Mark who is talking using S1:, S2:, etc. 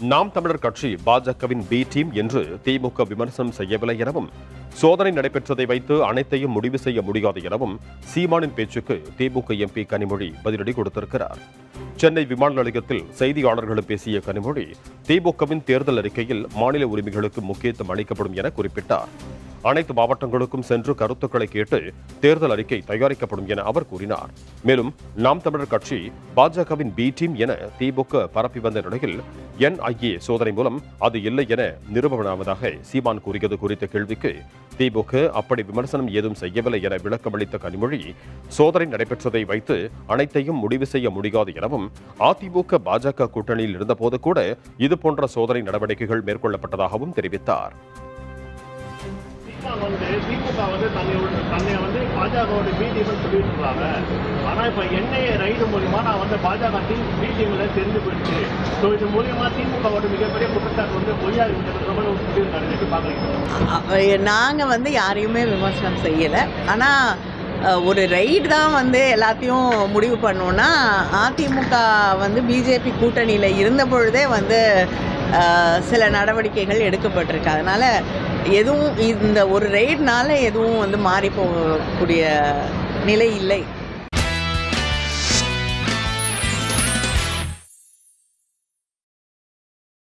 S1: நாம் தமிழர் கட்சி பாஜகவின் பி டீம் என்று திமுக விமர்சனம் செய்யவில்லை எனவும், சோதனை நடைபெற்றதை வைத்து அனைத்தையும் முடிவு செய்ய முடியாது எனவும் சீமானின் பேச்சுக்கு திமுக எம்பி கனிமொழி பதிலடி கொடுத்திருக்கிறார். சென்னை விமான நிலையத்தில் செய்தியாளர்களிடம் பேசிய கனிமொழி, திமுகவின் தேர்தல் அறிக்கையில் மாநில உரிமைகளுக்கு முக்கியத்துவம் அளிக்கப்படும் என குறிப்பிட்டார். அனைத்து மாவட்டங்களுக்கும் சென்று கருத்துக்களை கேட்டு தேர்தல் அறிக்கை தயாரிக்கப்படும் என அவர் கூறினார். மேலும் நாம் தமிழர் கட்சி பாஜகவின் பி டீம் என திமுக பரப்பி வந்த நிலையில் NIA சோதனை மூலம் அது இல்லை என நிரூபணமாவதாக சீமான் கூறியது குறித்த கேள்விக்கு திமுக அப்படி விமர்சனம் ஏதும் செய்யவில்லை என விளக்கமளித்த கனிமொழி, சோதனை நடைபெற்றதை வைத்து அனைத்தையும் முடிவு செய்ய முடியாது எனவும், அதிமுக பாஜக கூட்டணியில் இருந்தபோது கூட இதுபோன்ற சோதனை நடவடிக்கைகள் மேற்கொள்ளப்பட்டதாகவும் தெரிவித்தார்.
S2: திமுக தன்னை பாஜகவோட பி டீம்னு சொல்லிட்டு இருக்காங்க. ஆனா இப்ப NIA ரைடு மூலியமா நான் பாஜக பி டீம்ல தெரிஞ்சு போயிடுச்சு. ஸோ இது மூலியமா திமுகவோட மிகப்பெரிய குற்றச்சாட்டு பொய்யா சொல்லியிருக்காரு. பாக்குறீங்க,
S3: நாங்க யாரையுமே விமர்சனம் செய்யல. ஆனா ஒரு ரைடு தான் எல்லாத்தையும் முடிவு பண்ணோம்னா, அதிமுக பிஜேபி கூட்டணியில் இருந்த பொழுதே சில நடவடிக்கைகள் எடுக்கப்பட்டிருக்கு. அதனால எதுவும் இந்த ஒரு ரைடுனால எதுவும் மாறி போகக்கூடிய நிலை இல்லை.